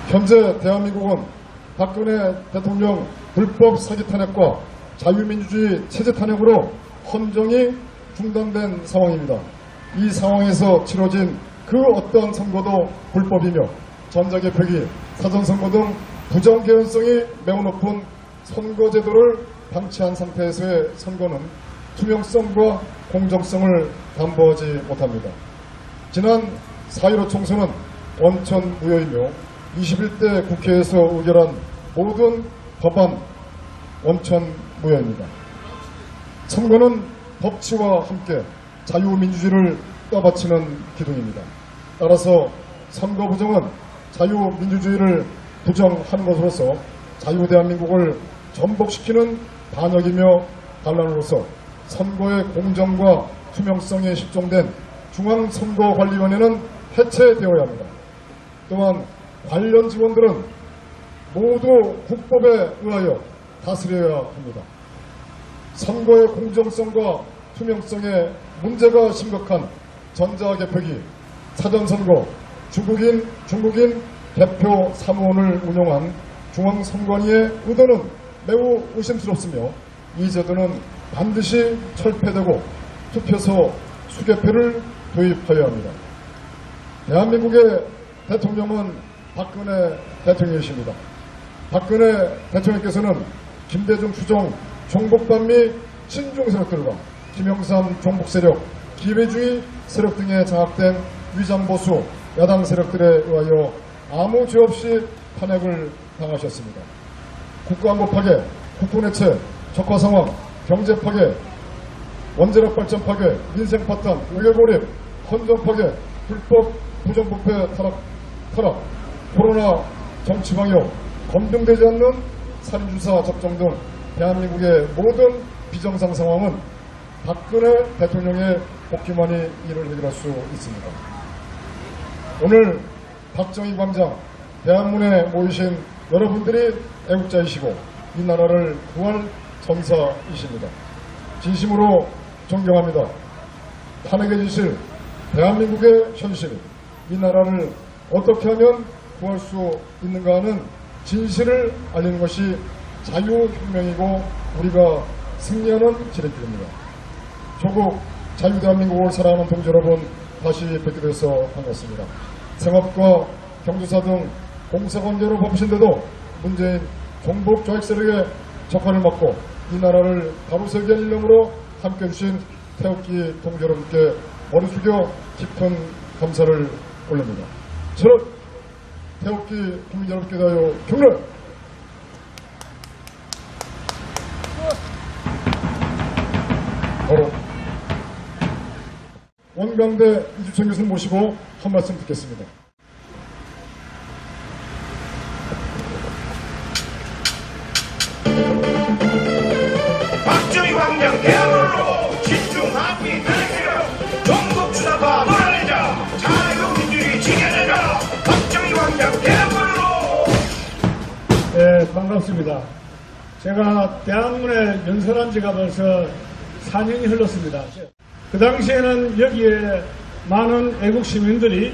현재 대한민국은 박근혜 대통령 불법 사기 탄핵과 자유민주주의 체제 탄핵으로 헌정이 중단된 상황입니다. 이 상황에서 치러진 그 어떠한 선거도 불법이며 전자개표기, 사전선거 등 부정 개연성이 매우 높은 선거제도를 방치한 상태에서의 선거는 투명성과 공정성을 담보하지 못합니다. 지난 4.15 총선은 원천무효이며 21대 국회에서 의결한 모든 법안 원천무효입니다. 선거는 법치와 함께 자유민주주의를 떠받치는 기둥입니다. 따라서 선거 부정은 자유민주주의를 부정하는 것으로서 자유대한민국을 전복시키는 반역이며 반란으로서 선거의 공정과 투명성에 실종된 중앙선거관리위원회는 해체되어야 합니다. 또한 관련 직원들은 모두 국법에 의하여 다스려야 합니다. 선거의 공정성과 투명성에 문제가 심각한 전자개표기, 사전선거, 중국인 대표 사무원을 운영한 중앙선관위의 의도는 매우 의심스럽으며 이 제도는 반드시 철폐되고 투표소 수개표를 도입하여야 합니다. 대한민국의 대통령은 박근혜 대통령이십니다. 박근혜 대통령께서는 김대중 추종 종북반미 친중 세력들과 김영삼 종북 세력, 기회주의 세력 등에 장악된 위장보수 야당 세력들에 의하여 아무 죄 없이 탄핵을 당하셨습니다. 국가안보 파괴, 국군해체, 적화상황, 경제파괴, 원자력 발전 파괴, 민생 파탄, 외교고립, 헌정 파괴, 불법 부정부패 타락, 코로나 정치방역, 검증되지 않는 살인주사 접종 등 대한민국의 모든 비정상 상황은 박근혜 대통령의 복귀만이 이를 해결할 수 있습니다. 오늘 박정희 광장 대한문에 모이신 여러분들이 애국자이시고 이 나라를 구할 전사이십니다. 진심으로 존경합니다. 탄핵의 진실, 대한민국의 현실, 이 나라를 어떻게 하면 구할 수 있는가 하는 진실을 알리는 것이 자유혁명이고 우리가 승리하는 지름길입니다. 조국 자유대한민국을 사랑하는 동지 여러분, 다시 뵙게 돼서 반갑습니다. 생업과 경주사 등 공사관계로 바쁘신데도 문재인 종북 조직 세력의 적화를 막고 이 나라를 바로서기 할 일념으로 함께해 주신 태극기 동지 여러분께 머리 숙여 깊은 감사를 올립니다. 저는 태극기 국민 여러분께 대하여 경례! 바로 원광대 이주천 교수님 모시고 한 말씀 듣겠습니다. 박정희 광장 대안으로 집중합의 대결 종북 주사파 몰아내자 자유민주주의 지켜내자 박정희 광장 대안으로. 네, 반갑습니다. 제가 대한문에 연설한 지가 벌써 4년이 흘렀습니다. 그 당시에는 여기에 많은 애국 시민들이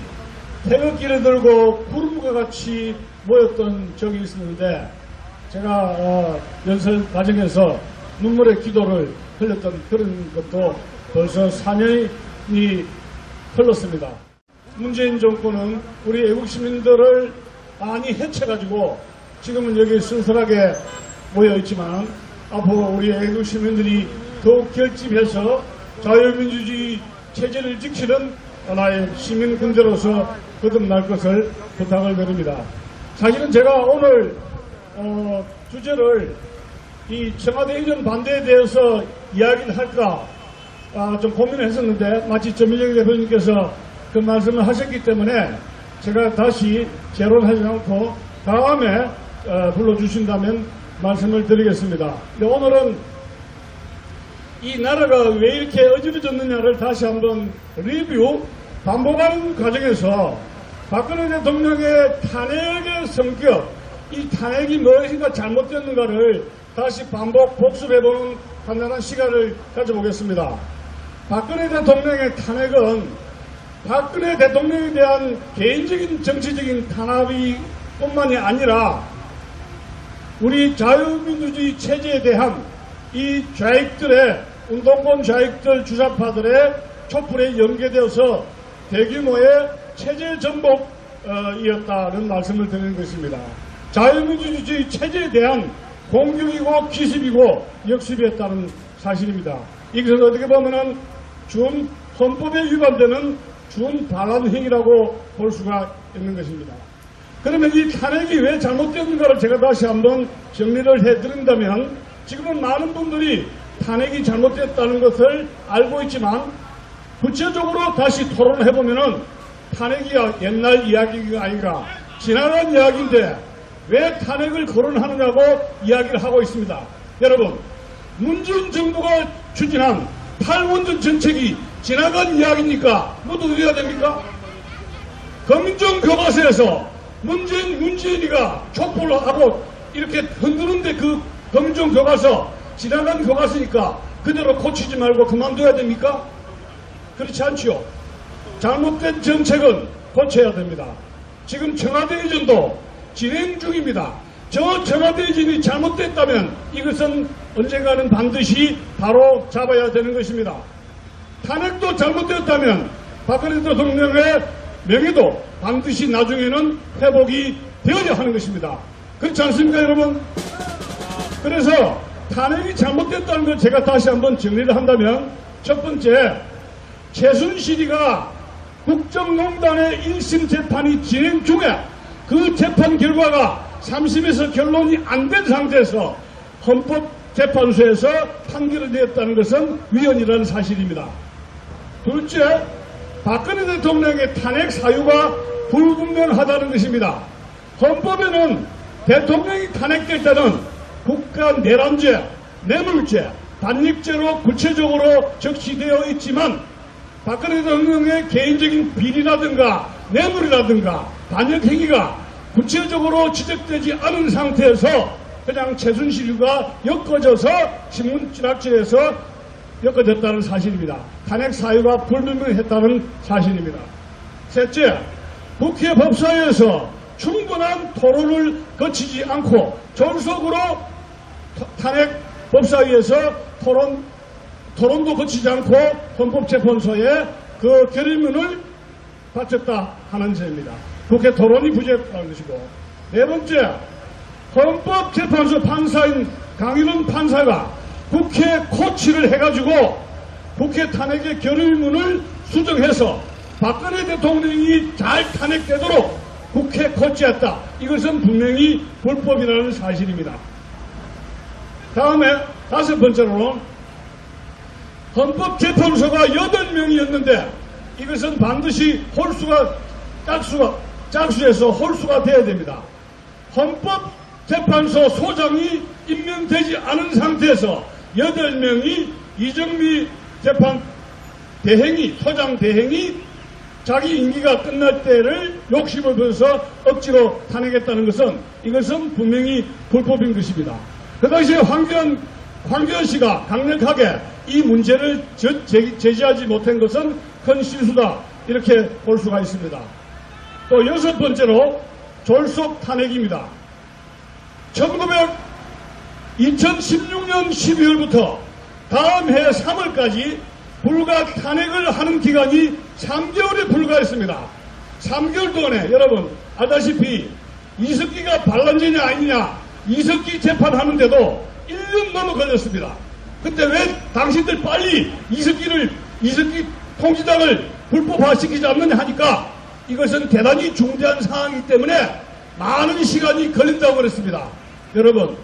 태극기를 들고 구름과 같이 모였던 적이 있었는데 제가 연설 과정에서 눈물의 기도를 흘렸던 그런 것도 벌써 4년이 흘렀습니다. 문재인 정권은 우리 애국 시민들을 많이 해쳐가지고 지금은 여기 순수하게 모여있지만 앞으로 우리 애국 시민들이 더욱 결집해서 자유민주주의 체제를 지키는 하나의 시민군대로서 거듭날 것을 부탁을 드립니다. 사실은 제가 오늘 주제를 이 청와대 이전 반대에 대해서 이야기를 할까 좀 고민을 했었는데 마치 전민정 대표님께서 그 말씀을 하셨기 때문에 제가 다시 재론하지 않고 다음에 불러주신다면 말씀을 드리겠습니다. 오늘은 이 나라가 왜 이렇게 어지러졌느냐를 다시 한번 리뷰 반복하는 과정에서 박근혜 대통령의 탄핵의 성격, 이 탄핵이 무엇인가 잘못됐는가를 다시 반복 복습해보는 간단한 시간을 가져보겠습니다. 박근혜 대통령의 탄핵은 박근혜 대통령에 대한 개인적인 정치적인 탄압이 뿐만이 아니라 우리 자유민주주의 체제에 대한 이 좌익들의 운동권 좌익들 주사파들의 촛불에 연계되어서 대규모의 체제 전복이었다는 말씀을 드리는 것입니다. 자유민주주의 체제에 대한 공격이고 기습이고 역습이었다는 사실입니다. 이것은 어떻게 보면은 준 헌법에 위반되는 준 반란 행위라고 볼 수가 있는 것입니다. 그러면 이 탄핵이 왜 잘못되었는가를 제가 다시 한번 정리를 해드린다면, 지금은 많은 분들이 탄핵이 잘못됐다는 것을 알고 있지만 구체적으로 다시 토론을 해보면은 탄핵이 옛날 이야기가 아닌가, 지나간 이야기인데 왜 탄핵을 거론하느냐고 이야기를 하고 있습니다. 여러분, 문재인 정부가 추진한 8원전 정책이 지나간 이야기입니까? 모두 어디가 됩니까? 검정교과서에서 문재인이가 촛불을 하고 이렇게 흔드는데 그 검정교과서 지나간 교과서니까 그대로 고치지 말고 그만둬야 됩니까? 그렇지 않지요. 잘못된 정책은 고쳐야 됩니다. 지금 청와대 이전도 진행 중입니다. 저 청와대 이전이 잘못됐다면 이것은 언젠가는 반드시 바로 잡아야 되는 것입니다. 탄핵도 잘못됐다면 박근혜 대통령의 명예도 반드시 나중에는 회복이 되어야 하는 것입니다. 그렇지 않습니까, 여러분? 그래서 탄핵이 잘못됐다는 걸 제가 다시 한번 정리를 한다면, 첫 번째, 최순실이가 국정농단의 1심 재판이 진행 중에 그 재판 결과가 3심에서 결론이 안 된 상태에서 헌법재판소에서 판결이 되었다는 것은 위헌이라는 사실입니다. 둘째, 박근혜 대통령의 탄핵 사유가 불분명하다는 것입니다. 헌법에는 대통령이 탄핵될 때는 국가 내란죄, 뇌물죄, 반역죄로 구체적으로 적시되어 있지만 박근혜 대통령의 개인적인 비리라든가 뇌물이라든가 반역행위가 구체적으로 지적되지 않은 상태에서 그냥 최순실과 엮어져서 신문지락죄에서 엮어졌다는 사실입니다. 탄핵 사유가 불분명했다는 사실입니다. 셋째, 국회 법사위에서 충분한 토론을 거치지 않고 졸속으로 탄핵 법사위에서 토론도 거치지 않고 헌법재판소에 그 결의문을 바쳤다 하는 점입니다. 국회 토론이 부재했다는 것이고, 네 번째, 헌법재판소 판사인 강윤원 판사가 국회 코치를 해가지고 국회 탄핵의 결의문을 수정해서 박근혜 대통령이 잘 탄핵되도록 국회 코치했다. 이것은 분명히 불법이라는 사실입니다. 다음에 다섯 번째로 헌법재판소가 8명이었는데 이것은 반드시 짝수에서 홀수가 되어야 됩니다. 헌법재판소 소장이 임명되지 않은 상태에서 8명이 이정미 재판 소장 대행이 자기 임기가 끝날 때를 욕심을 부려서 억지로 탄핵했다는 것은 이것은 분명히 불법인 것입니다. 그 당시에 황교안 씨가 강력하게 이 문제를 제지하지 못한 것은 큰 실수다, 이렇게 볼 수가 있습니다. 또 여섯 번째로 졸속 탄핵입니다. 2016년 12월부터 다음 해 3월까지 불과 탄핵을 하는 기간이 3개월에 불과했습니다. 3개월 동안에 여러분 알다시피 이석기가 반란죄냐 아니냐 이석기 재판하는데도 1년 넘어 걸렸습니다. 근데 왜 당신들 빨리 이석기 통지당을 불법화시키지 않느냐 하니까 이것은 대단히 중대한 사항이기 때문에 많은 시간이 걸린다고 그랬습니다. 여러분,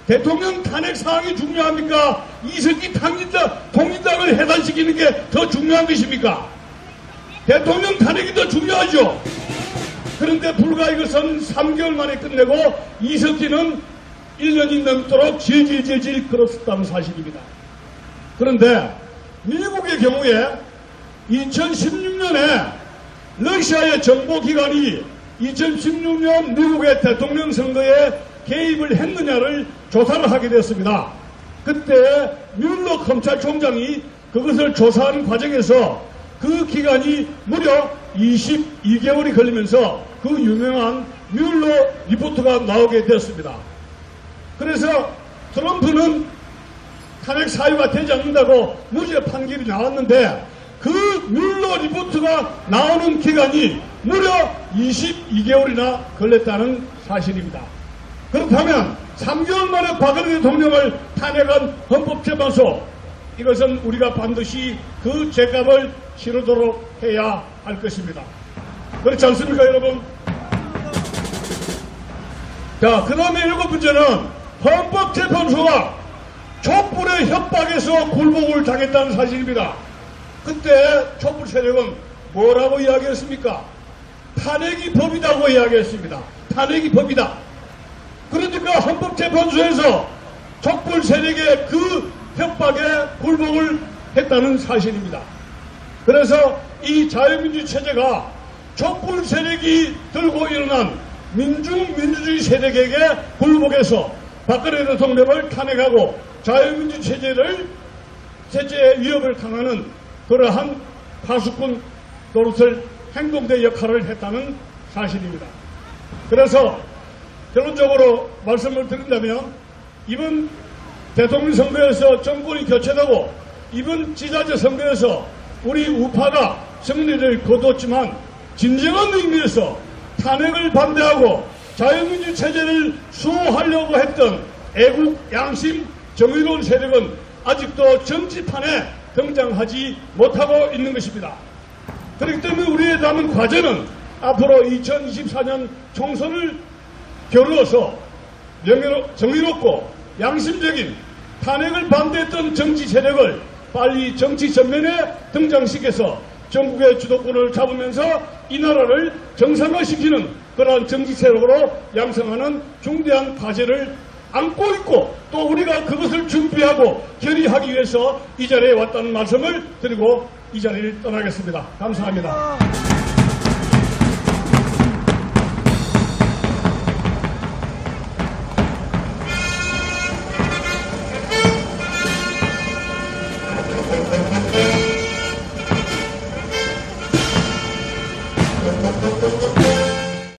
대통령 탄핵 사항이 중요합니까? 이석기 통지당을 해산시키는 게 더 중요한 것입니까? 대통령 탄핵이 더 중요하죠. 그런데 불과 이것은 3개월 만에 끝내고 이석기는 1년이 넘도록 질질질질 끌었었다는 사실입니다. 그런데 미국의 경우에 2016년에 러시아의 정보기관이 2016년 미국의 대통령 선거에 개입을 했느냐를 조사를 하게 되었습니다. 그때 뮬러 검찰총장이 그것을 조사하는 과정에서 그 기간이 무려 22개월이 걸리면서 그 유명한 뮬러 리포트가 나오게 되었습니다. 그래서 트럼프는 탄핵 사유가 되지 않는다고 무죄 판결이 나왔는데 그 뮬러 리포트가 나오는 기간이 무려 22개월이나 걸렸다는 사실입니다. 그렇다면 3개월 만에 박근혜 대통령을 탄핵한 헌법재판소, 이것은 우리가 반드시 그 죄값을 치르도록 해야 할 것입니다. 그렇지 않습니까, 여러분? 자, 그 다음에 7번째는 헌법재판소가 촛불의 협박에서 굴복을 당했다는 사실입니다. 그때 촛불 세력은 뭐라고 이야기했습니까? 탄핵이 법이라고 이야기했습니다. 탄핵이 법이다. 그러니까 헌법재판소에서 촛불 세력의 그 협박에 굴복을 했다는 사실입니다. 그래서 이 자유민주 체제가 촛불 세력이 들고 일어난 민주주의 세력에게 굴복해서 박근혜 대통령을 탄핵하고 자유민주 체제의 위협을 강하는 그러한 파수꾼 노릇을 행동대 역할을 했다는 사실입니다. 그래서 결론적으로 말씀을 드린다면 이번 대통령 선거에서 정권이 교체되고 이번 지자체 선거에서 우리 우파가 승리를 거뒀지만 진정한 의미에서 탄핵을 반대하고 자유민주 체제를 수호하려고 했던 애국, 양심, 정의로운 세력은 아직도 정치판에 등장하지 못하고 있는 것입니다. 그렇기 때문에 우리의 남은 과제는 앞으로 2024년 총선을 겨루어서 정의롭고 양심적인 탄핵을 반대했던 정치 세력을 빨리 정치 전면에 등장시켜서 전국의 주도권을 잡으면서 이 나라를 정상화시키는 그러한 정치 세력으로 양성하는 중대한 과제를 안고 있고 또 우리가 그것을 준비하고 결의하기 위해서 이 자리에 왔다는 말씀을 드리고 이 자리를 떠나겠습니다. 감사합니다.